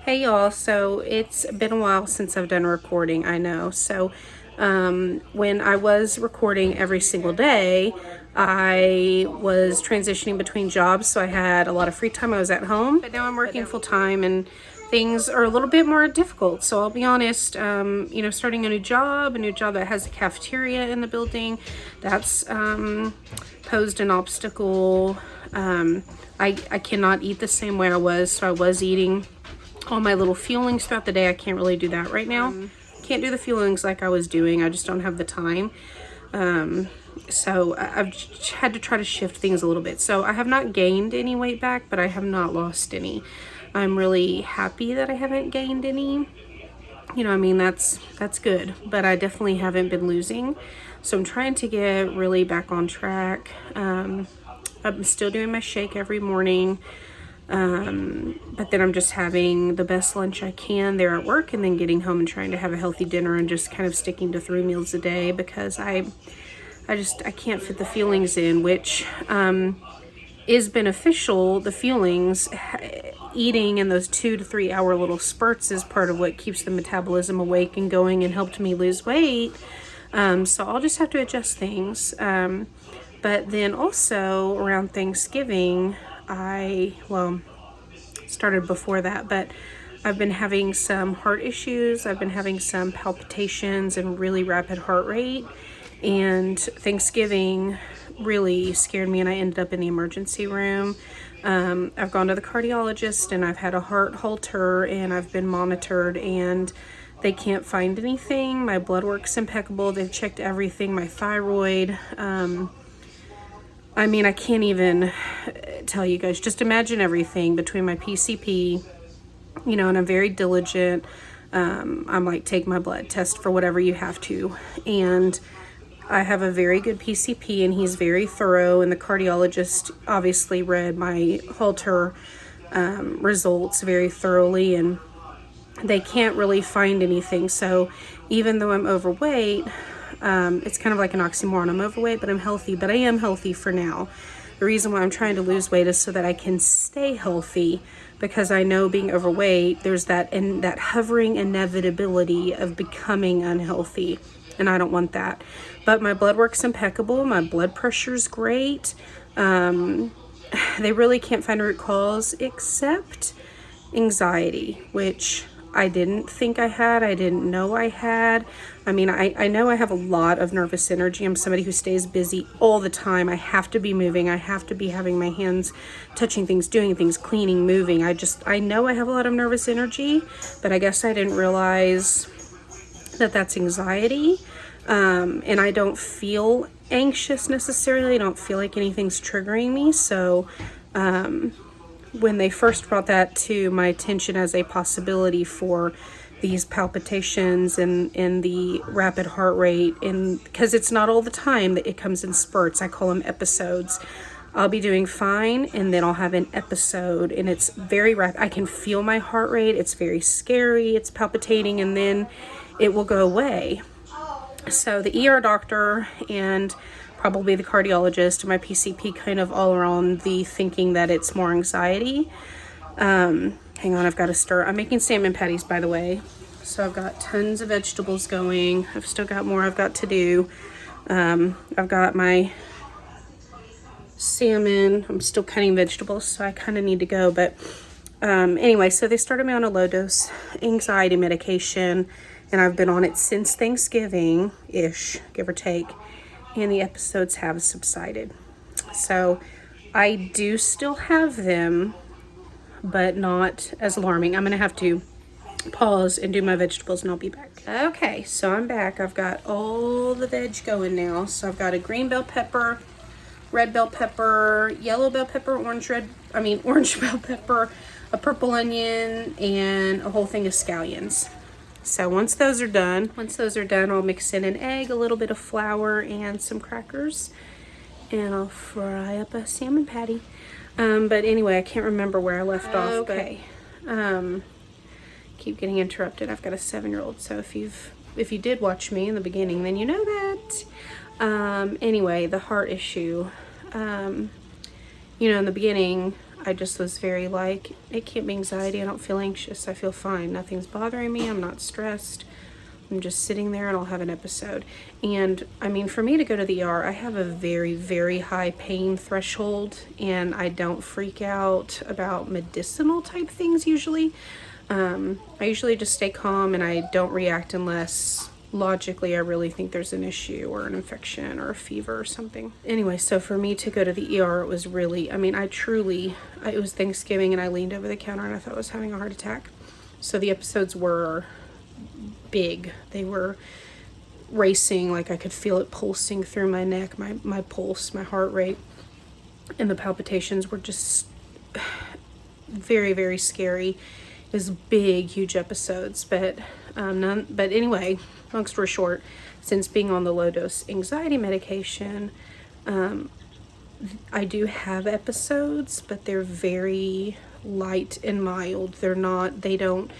Hey y'all, so it's been a while since I've done recording, I know. So when I was recording every single day, I was transitioning between jobs, so I had a lot of free time. I was at home, but now I'm working full time and things are a little bit more difficult. So I'll be honest, starting a new job that has a cafeteria in the building, that's posed an obstacle. I cannot eat the same way I was, so I was eating all my little fuelings throughout the day. I can't really do that right now. Can't do the fuelings like I was doing. I just don't have the time. So I've had to try to shift things a little bit. So I have not gained any weight back, but I have not lost any. I'm really happy that I haven't gained any. You know, I mean, that's good, but I definitely haven't been losing. So I'm trying to get really back on track. I'm still doing my shake every morning. But then I'm just having the best lunch I can there at work, and then getting home and trying to have a healthy dinner and just kind of sticking to 3 meals a day because I can't fit the feelings in, which is beneficial. The feelings, eating in those 2 to 3 hour little spurts is part of what keeps the metabolism awake and going and helped me lose weight. So I'll just have to adjust things. But then also around Thanksgiving, started before that, but I've been having some heart issues. I've been having some palpitations and really rapid heart rate. And Thanksgiving really scared me, and I ended up in the emergency room. I've gone to the cardiologist, and I've had a heart Holter, and I've been monitored, and they can't find anything. My blood work's impeccable. They've checked everything, my thyroid. I mean, I can't even tell you guys. Just imagine everything between my PCP, and I'm very diligent. I'm like, take my blood, test for whatever you have to. And I have a very good PCP, and he's very thorough. And the cardiologist obviously read my Holter results very thoroughly, and they can't really find anything. So even though I'm overweight, it's kind of like an oxymoron. I'm overweight, but I'm healthy, but I am healthy for now. The reason why I'm trying to lose weight is so that I can stay healthy, because I know being overweight, there's that hovering inevitability of becoming unhealthy, and I don't want that. But my blood work's impeccable. My blood pressure's great. They really can't find a root cause except anxiety, which I didn't think I had. I didn't know I had. I mean, I know I have a lot of nervous energy. I'm somebody who stays busy all the time. I have to be moving. I have to be having my hands touching things, doing things, cleaning, moving. I know I have a lot of nervous energy, but I guess I didn't realize that that's anxiety. And I don't feel anxious necessarily. I don't feel like anything's triggering me. So, when they first brought that to my attention as a possibility for these palpitations and the rapid heart rate, and because it's not all the time that it comes in spurts, I call them episodes. I'll be doing fine, and then I'll have an episode, and it's very rapid. I can feel my heart rate. It's very scary. It's palpitating, and then it will go away. So the ER doctor and probably the cardiologist and my PCP kind of all around the thinking that it's more anxiety. Hang on, I've got to stir. I'm making salmon patties, by the way. So I've got tons of vegetables going. I've still got more I've got to do. I've got my salmon. I'm still cutting vegetables, so I kind of need to go. But anyway, so they started me on a low-dose anxiety medication, and I've been on it since Thanksgiving-ish, give or take. And the episodes have subsided. So I do still have them, but not as alarming. I'm going to have to pause and do my vegetables, and I'll be back. Okay, so I'm back. I've got all the veg going now. So I've got a green bell pepper, red bell pepper, yellow bell pepper, orange bell pepper, a purple onion, and a whole thing of scallions. So once those are done, I'll mix in an egg, a little bit of flour, and some crackers, and I'll fry up a salmon patty. But anyway, I can't remember where I left off. Okay. Keep getting interrupted. I've got a 7-year-old, so if you did watch me in the beginning, then you know that. Anyway, the heart issue. In the beginning, I just was very like, it can't be anxiety. I don't feel anxious. I feel fine. Nothing's bothering me. I'm not stressed. I'm just sitting there and I'll have an episode. And I mean, for me to go to the ER, I have a very, very high pain threshold, and I don't freak out about medicinal type things usually. I usually just stay calm and I don't react unless logically I really think there's an issue or an infection or a fever or something. Anyway, so for me to go to the ER, it was really, I mean, it was Thanksgiving and I leaned over the counter and I thought I was having a heart attack. So the episodes were big. They were racing, like I could feel it pulsing through my neck, my pulse, my heart rate, and the palpitations were just very, very scary. It was big, huge episodes, but anyway, long story short, since being on the low dose anxiety medication, I do have episodes, but they're very light and mild. They don't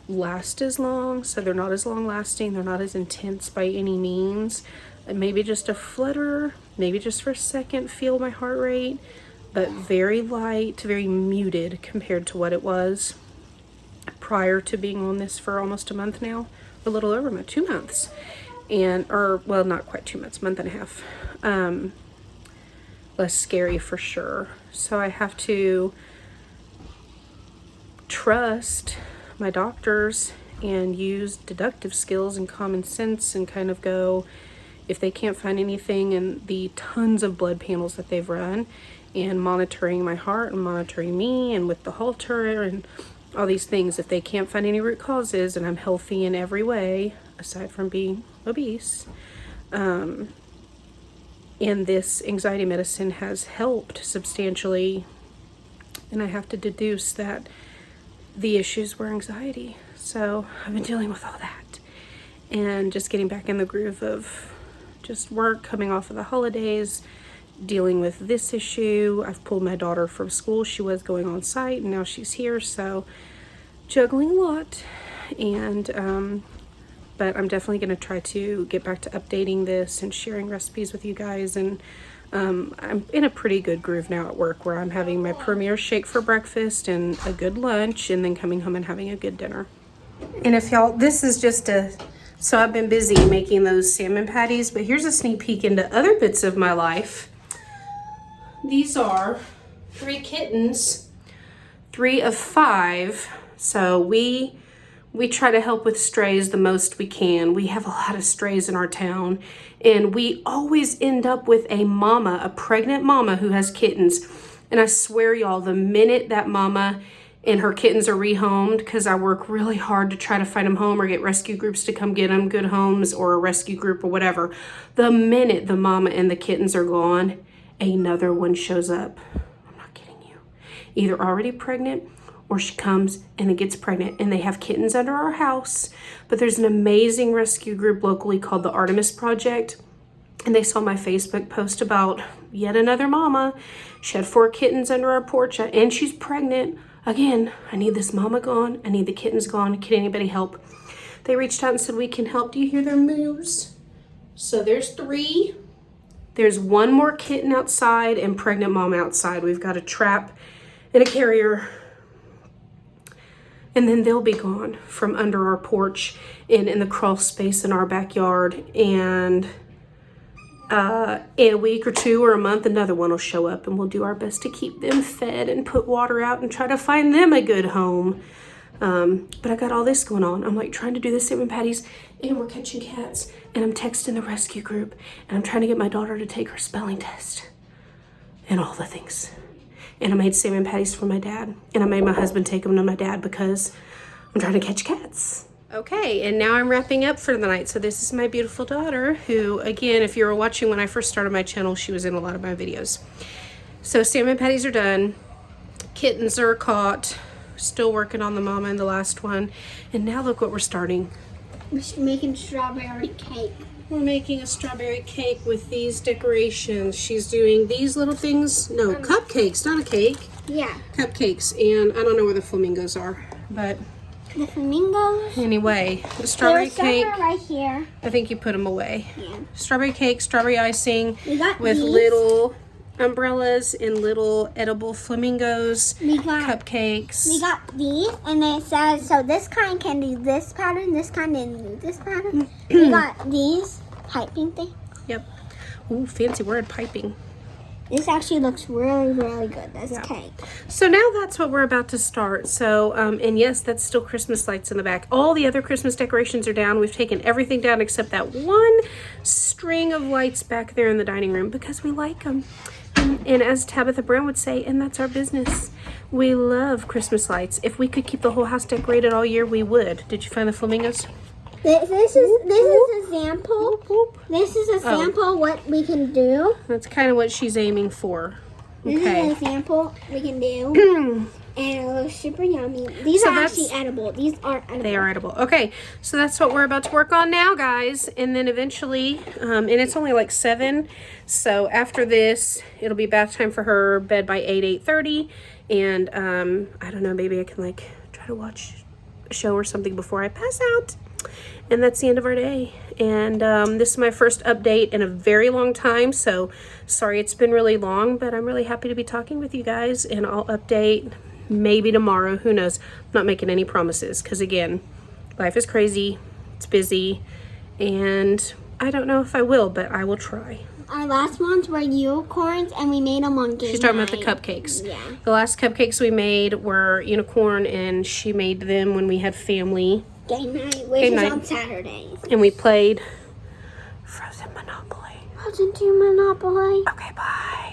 last as long, so they're not as long lasting. They're not as intense by any means. Maybe just a flutter, maybe just for a second feel my heart rate, but very light, very muted compared to what it was prior to being on this for almost a month now, a little over 2 months, well, not quite 2 months, month and a half. Less scary for sure. So I have to trust my doctors and use deductive skills and common sense and kind of go, if they can't find anything in the tons of blood panels that they've run and monitoring my heart and monitoring me and with the Holter and all these things, if they can't find any root causes and I'm healthy in every way aside from being obese, and this anxiety medicine has helped substantially, and I have to deduce that the issues were anxiety. So I've been dealing with all that and just getting back in the groove of just work, coming off of the holidays, dealing with this issue. I've pulled my daughter from school. She was going on site and now she's here, so juggling a lot. And but I'm definitely going to try to get back to updating this and sharing recipes with you guys. And I'm in a pretty good groove now at work where I'm having my Premier shake for breakfast and a good lunch, and then coming home and having a good dinner. And if y'all, this is just so I've been busy making those salmon patties, but here's a sneak peek into other bits of my life. These are 3 kittens, 3 of 5. So we try to help with strays the most we can. We have a lot of strays in our town, and we always end up with a pregnant mama who has kittens. And I swear y'all, the minute that mama and her kittens are rehomed, because I work really hard to try to find them home or get rescue groups to come get them, good homes or a rescue group or whatever, the minute the mama and the kittens are gone, another one shows up. I'm not kidding you. Either already pregnant or she comes and it gets pregnant, and they have kittens under our house. But there's an amazing rescue group locally called the Artemis Project, and they saw my Facebook post about yet another mama. She had 4 kittens under our porch and she's pregnant. Again, I need this mama gone. I need the kittens gone. Can anybody help? They reached out and said, we can help. Do you hear their moves? So there's 3. There's 1 more kitten outside and pregnant mom outside. We've got a trap and a carrier. And then they'll be gone from under our porch and in the crawl space in our backyard. And in a week or 2 or a month, another one will show up, and we'll do our best to keep them fed and put water out and try to find them a good home. But I got all this going on. I'm like trying to do the salmon patties, and we're catching cats, and I'm texting the rescue group, and I'm trying to get my daughter to take her spelling test and all the things. And I made salmon patties for my dad, and I made my husband take them to my dad because I'm trying to catch cats. Okay, and now I'm wrapping up for the night. So this is my beautiful daughter, who, again, if you were watching when I first started my channel, she was in a lot of my videos. So salmon patties are done. Kittens are caught. Still working on the mama and the last one. And now look what we're starting. We're making strawberry cake. We're making a strawberry cake with these decorations. She's doing these little things. No, cupcakes, not a cake. Yeah. Cupcakes. And I don't know where the flamingos are, but... The flamingos? Anyway, the strawberry cake. Right here. I think you put them away. Yeah. Strawberry cake, strawberry icing We got with these. little umbrellas and little edible flamingos, cupcakes. We got these, and it says, so this kind can do this pattern, this kind can do this pattern. We got these piping thing. Yep. Ooh, fancy word, piping. This actually looks really, really good. That's cake. So now that's what we're about to start. So, and yes, that's still Christmas lights in the back. All the other Christmas decorations are down. We've taken everything down except that one string of lights back there in the dining room because we like them. And as Tabitha Brown would say, and that's our business. We love Christmas lights. If we could keep the whole house decorated all year, we would. Did you find the flamingos? This is a sample. This is a sample what we can do. That's kind of what she's aiming for. This Okay. is a sample we can do. And it looks super yummy. These are actually edible. These are edible. They are edible. Okay, so that's what we're about to work on now, guys. And then eventually, and it's only like 7. So after this, it'll be bath time for her, bed by 8:30. And I don't know, maybe I can like try to watch a show or something before I pass out. And that's the end of our day. And this is my first update in a very long time. So sorry it's been really long, but I'm really happy to be talking with you guys. And I'll update maybe tomorrow. Who knows? I'm not making any promises because, again, life is crazy. It's busy. And I don't know if I will, but I will try. Our last ones were unicorns, and we made them on game She's talking night. about the cupcakes. Yeah. The last cupcakes we made were unicorn, and she made them when we had family. Game night, which is on Saturdays. And we played Frozen Monopoly. Frozen 2 Monopoly. Okay, bye.